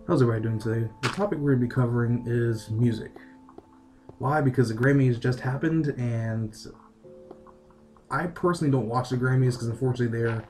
How's everybody doing today? The topic we're going to be covering is music. Why? Because the Grammys just happened, and I personally don't watch the Grammys because unfortunately they're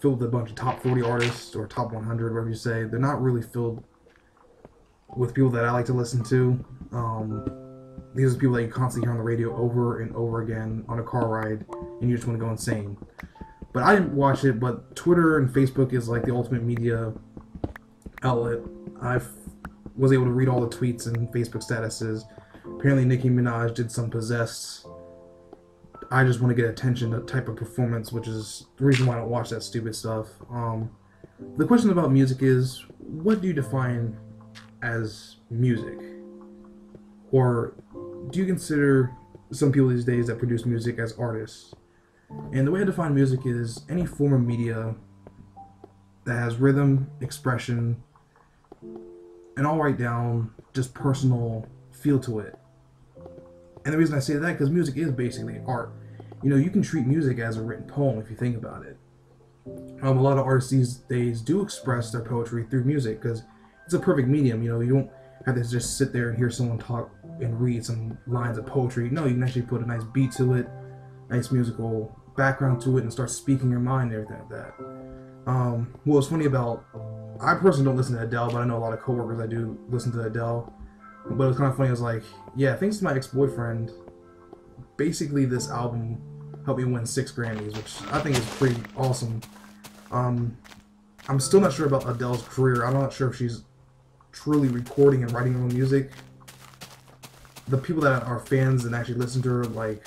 filled with a bunch of top 40 artists or top 100, whatever you say. They're not really filled with people that I like to listen to. These are people that you constantly hear on the radio over and over again on a car ride, and you just want to go insane. But I didn't watch it, but Twitter and Facebook is like the ultimate media outlet. I was able to read all the tweets and Facebook statuses. Apparently, Nicki Minaj did some possessed, I just want to get attention type of performance, which is the reason why I don't watch that stupid stuff. The question about music is, what do you define as music? Or do you consider some people these days that produce music as artists? And the way I define music is any form of media that has rhythm, expression, and all right down just personal feel to it. And the reason I say that because music is basically art. You know, you can treat music as a written poem if you think about it. A lot of artists these days do express their poetry through music because it's a perfect medium. You know, you don't have to just sit there and hear someone talk and read some lines of poetry. No, you can actually put a nice beat to it, nice musical background to it, and start speaking your mind and everything like that. What's funny about, I personally don't listen to Adele, but I know a lot of coworkers that do listen to Adele. But it was kind of funny. I was like, yeah, thanks to my ex-boyfriend, basically this album helped me win 6 Grammys, which I think is pretty awesome. I'm still not sure about Adele's career. I'm not sure if she's truly recording and writing her own music. The people that are fans and actually listen to her, like,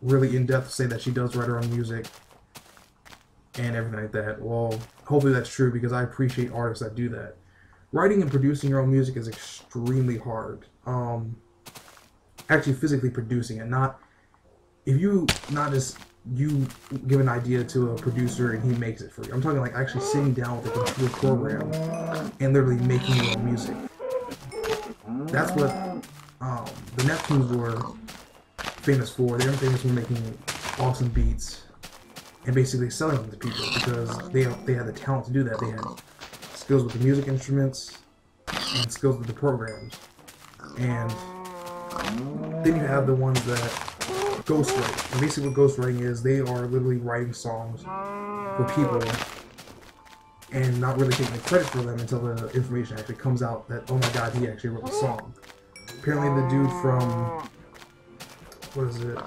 really in depth, say that she does write her own music and everything like that. Well, hopefully that's true because I appreciate artists that do that. Writing and producing your own music is extremely hard. Actually physically producing it, not just you give an idea to a producer and he makes it for you. I'm talking like actually sitting down with a computer program and literally making your own music. That's what the Neptunes were famous for. They were famous for making awesome beats and basically selling them to people because they had the talent to do that. They had skills with the music instruments and skills with the programs. And then you have the ones that ghostwrite. And basically what ghostwriting is, they are literally writing songs for people and not really taking the credit for them until the information actually comes out that, oh my god, he actually wrote the song. Apparently the dude from, what is it?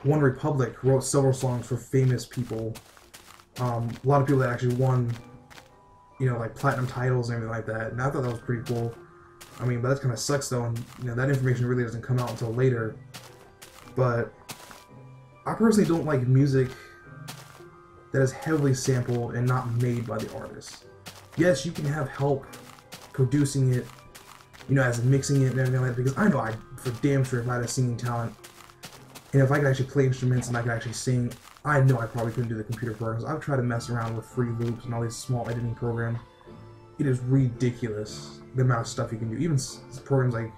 One Republic wrote several songs for famous people. A lot of people that actually won, you know, like platinum titles and everything like that. And I thought that was pretty cool. I mean, but that kind of sucks though, and you know that information really doesn't come out until later. But I personally don't like music that is heavily sampled and not made by the artist. Yes, you can have help producing it, you know, as in mixing it and everything like that. Because I know for damn sure, if I had a singing talent, and if I could actually play instruments and I could actually sing, I know I probably couldn't do the computer programs. I've tried to mess around with Free Loops and all these small editing programs. It is ridiculous the amount of stuff you can do. Even programs like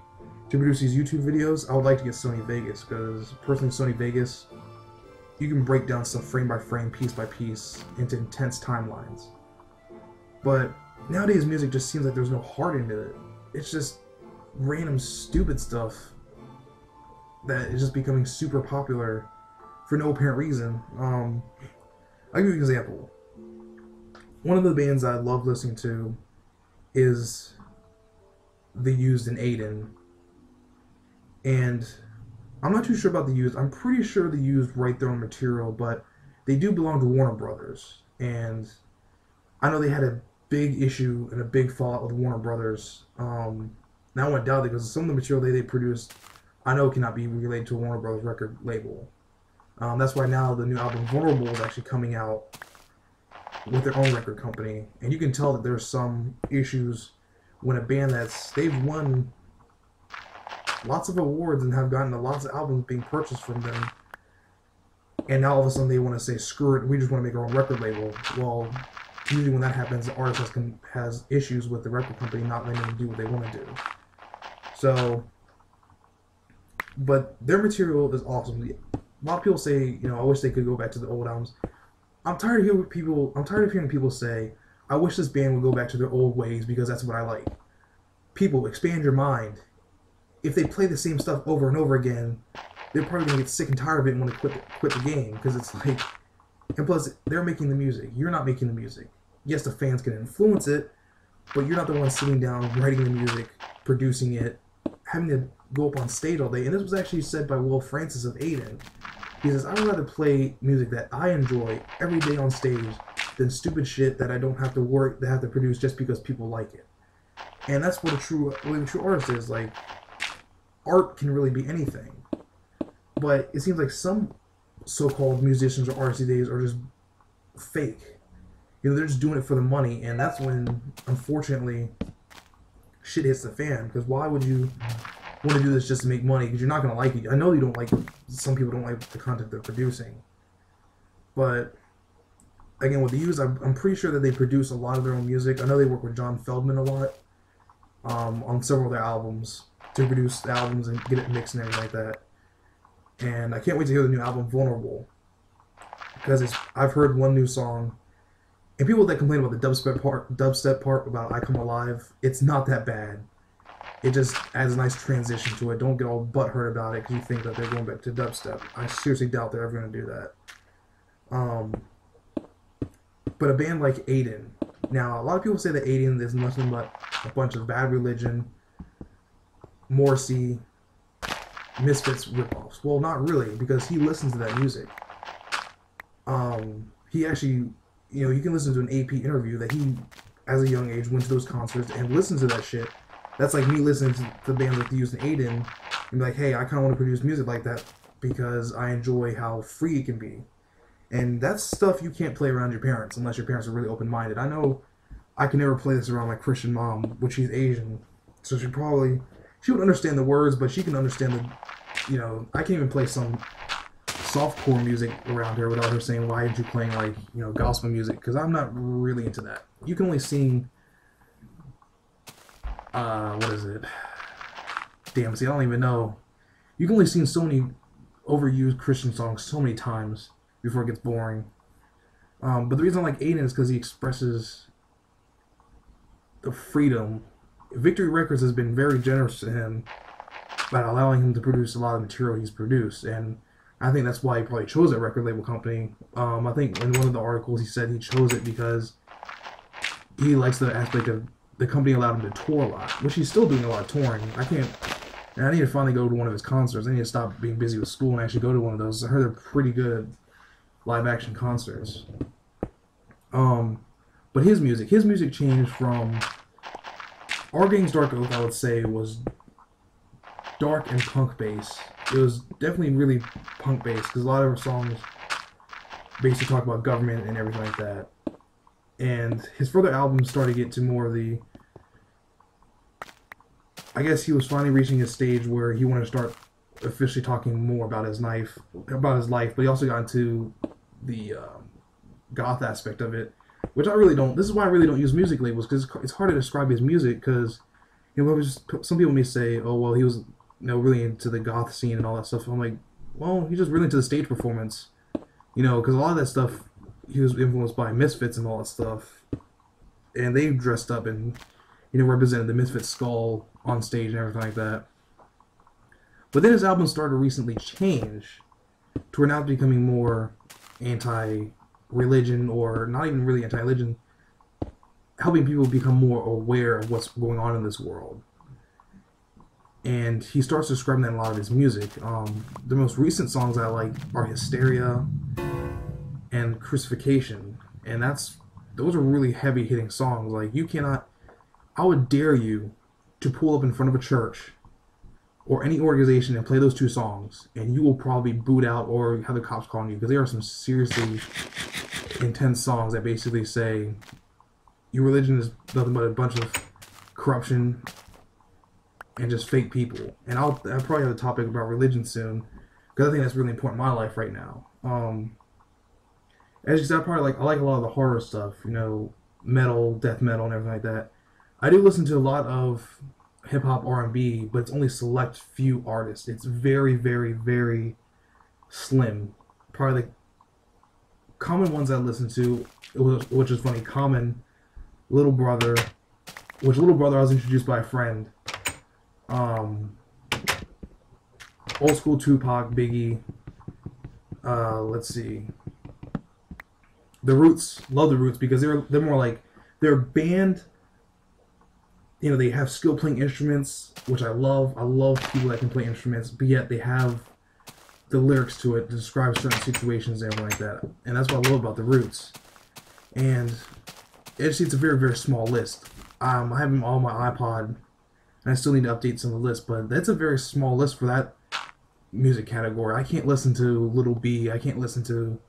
to produce these YouTube videos, I would like to get Sony Vegas because personally, Sony Vegas, you can break down stuff frame by frame, piece by piece into intense timelines. But nowadays, music just seems like there's no heart into it. It's just random stupid stuff that is just becoming super popular for no apparent reason. I'll give you an example. One of the bands I love listening to is The Used and Aiden. And I'm not too sure about The Used. I'm pretty sure The Used write their own material, but they do belong to Warner Brothers. And I know they had a big issue and a big fallout with Warner Brothers. Now I won't doubt it because some of the material they produced, I know cannot be related to a Warner Brothers record label. That's why now the new album Vulnerable is actually coming out with their own record company, and you can tell that there's some issues when a band they've won lots of awards and have gotten lots of albums being purchased from them, and now all of a sudden they want to say screw it, we just want to make our own record label. Well, usually when that happens, the artist has issues with the record company not letting them do what they want to do. So, but their material is awesome. A lot of people say, you know, I wish they could go back to the old albums. I'm tired of hearing people say, I wish this band would go back to their old ways because that's what I like. People, expand your mind. If they play the same stuff over and over again, they're probably gonna get sick and tired of it and want to quit the game because it's like. And plus, they're making the music. You're not making the music. Yes, the fans can influence it, but you're not the one sitting down, writing the music, producing it, having to go up on stage all day. And this was actually said by Will Francis of Aiden. He says, I would rather play music that I enjoy every day on stage than stupid shit that I don't have to work, that have to produce just because people like it. And that's what a true artist is. Like, art can really be anything. But it seems like some so-called musicians or artists these days are just fake. You know, they're just doing it for the money, and that's when, unfortunately, shit hits the fan. Because why would you want to do this just to make money? Because you're not going to like it. I know you don't like, some people don't like the content they're producing. But, again, with the Used, I'm pretty sure that they produce a lot of their own music. I know they work with John Feldman a lot on several of their albums to produce the albums and get it mixed and everything like that. And I can't wait to hear the new album, Vulnerable. Because I've heard one new song, and people that complain about the dubstep part about I Come Alive, it's not that bad. It just adds a nice transition to it. Don't get all butthurt about it because you think that they're going back to dubstep. I seriously doubt they're ever going to do that. But a band like Aiden. Now, a lot of people say that Aiden is nothing but a bunch of Bad Religion, Morrissey, Misfits ripoffs. Well, not really, because he listens to that music. He actually, you know, you can listen to an AP interview that he, as a young age, went to those concerts and listened to that shit. That's like me listening to the bands like the Used and Aiden and be like, hey, I kind of want to produce music like that because I enjoy how free it can be. And that's stuff you can't play around your parents unless your parents are really open-minded. I know I can never play this around my Christian mom, which she's Asian, so she would understand the words, but she can understand the, you know, I can't even play some softcore music around her without her saying, why aren't you playing, like, you know, gospel music? Because I'm not really into that. You can only sing, what is it? Damn, see, I don't even know. You can only sing so many overused Christian songs so many times before it gets boring. But the reason I like Aiden is because he expresses the freedom. Victory Records has been very generous to him by allowing him to produce a lot of material he's produced, and I think that's why he probably chose that record label company. I think in one of the articles he said he chose it because he likes the aspect of the company allowed him to tour a lot, which he's still doing a lot of touring. I need to finally go to one of his concerts. I need to stop being busy with school and actually go to one of those. I heard they're pretty good live action concerts. But his music changed from Our Gang's Dark Oath, I would say, was dark and punk based. It was definitely really punk based because a lot of our songs basically talk about government and everything like that. And his further albums started to get to more of the, I guess he was finally reaching a stage where he wanted to start officially talking more about his life, but he also got into the goth aspect of it, which I really don't. This is why I really don't use music labels, because it's hard to describe his music. Because, you know, some people may say, "Oh, well, he was, you know, really into the goth scene and all that stuff." I'm like, well, he's just really into the stage performance, you know, because a lot of that stuff he was influenced by Misfits and all that stuff, and they dressed up and, you know, represented the Misfits skull on stage and everything like that. But then his album started to recently change to where now it's becoming more anti-religion, or not even really anti-religion, helping people become more aware of what's going on in this world. And he starts describing that in a lot of his music. The most recent songs I like are Hysteria and Crucifixion. And those are really heavy-hitting songs. Like, I would dare you to pull up in front of a church or any organization and play those two songs, and you will probably boot out or have the cops calling you, because there are some seriously intense songs that basically say your religion is nothing but a bunch of corruption and just fake people. And I'll probably have a topic about religion soon, because I think that's really important in my life right now. As you said, I like a lot of the horror stuff, you know, metal, death metal, and everything like that. I do listen to a lot of hip-hop, R&B, but it's only select few artists. It's very, very, very slim. Probably the common ones I listen to, which is funny, Common Little Brother, which Little Brother I was introduced by a friend. Old school Tupac, Biggie. Let's see. The Roots, love the Roots because they're more like they're a band. You know, they have skill playing instruments, which I love. I love people that can play instruments, but yet they have the lyrics to it to describe certain situations and everything like that. And that's what I love about the Roots. And it's a very, very small list. I have them all on my iPod, and I still need to update some of the lists, but that's a very small list for that music category. I can't listen to Little B. I can't listen to,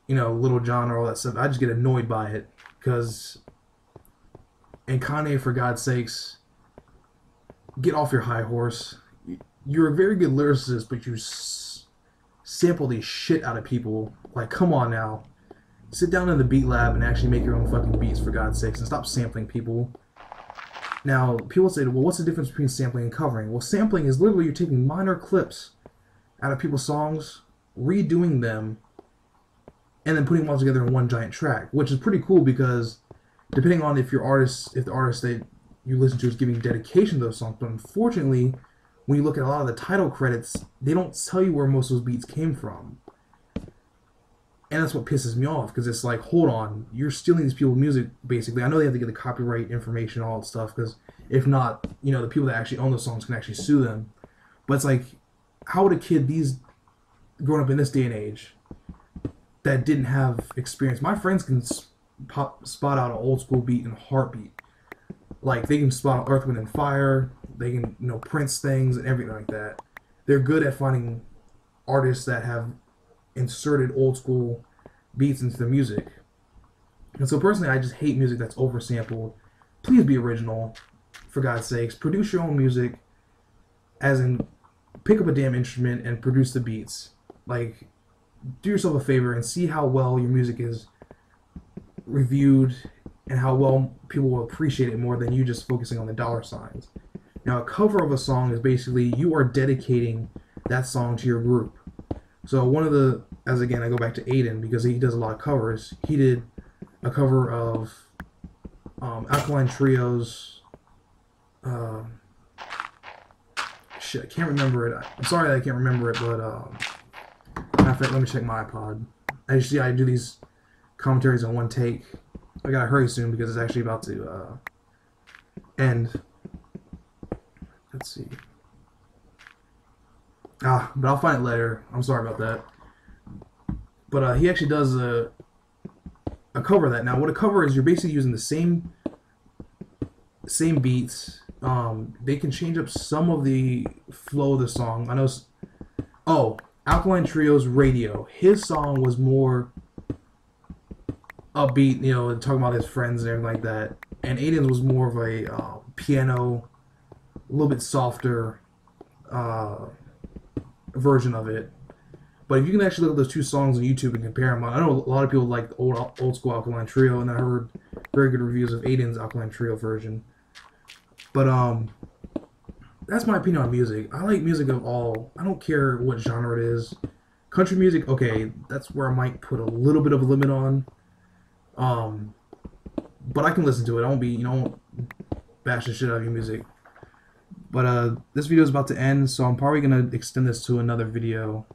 you know, Little John or all that stuff. I just get annoyed by it because. And Kanye, for God's sakes, get off your high horse. You're a very good lyricist, but you sample the shit out of people. Like, come on now. Sit down in the beat lab and actually make your own fucking beats, for God's sakes, and stop sampling people. Now, people say, well, what's the difference between sampling and covering? Well, sampling is literally you're taking minor clips out of people's songs, redoing them, and then putting them all together in one giant track, which is pretty cool because depending on if the artist that you listen to is giving dedication to those songs. But unfortunately, when you look at a lot of the title credits, they don't tell you where most of those beats came from. And that's what pisses me off, because it's like, hold on, you're stealing these people's music, basically. I know they have to get the copyright information, all that stuff, because if not, you know, the people that actually own those songs can actually sue them. But it's like, how would a kid growing up in this day and age that didn't have experience? My friends can spot out an old school beat in a heartbeat. Like, they can spot out Earth, Wind, and Fire. They can, you know, Prince things and everything like that. They're good at finding artists that have inserted old school beats into their music. And so personally, I just hate music that's oversampled. Please be original, for God's sakes. Produce your own music, as in pick up a damn instrument and produce the beats. Like, do yourself a favor and see how well your music is reviewed and how well people will appreciate it more than you just focusing on the dollar signs. Now, a cover of a song is basically you are dedicating that song to your group. So one of the, as again, I go back to Aiden because he does a lot of covers. He did a cover of Alkaline Trio's, shit, I can't remember it. I'm sorry that I can't remember it, but matter of fact, let me check my iPod. I do these commentaries in one take. I gotta hurry soon because it's actually about to end. Let's see. But I'll find it later. I'm sorry about that. But he actually does a cover of that. Now, what a cover is, you're basically using the same beats. They can change up some of the flow of the song. I know. Alkaline Trio's Radio. His song was more upbeat, you know, talking about his friends and everything like that. And Aiden's was more of a piano, a little bit softer version of it. But if you can actually look at those two songs on YouTube and compare them, I know a lot of people like the old school Alkaline Trio, and I heard very good reviews of Aiden's Alkaline Trio version. But that's my opinion on music. I like music of all. I don't care what genre it is. Country music, okay, that's where I might put a little bit of a limit on. But I can listen to it. I won't be, you know, bash the shit out of your music. But this video is about to end, so I'm probably gonna extend this to another video.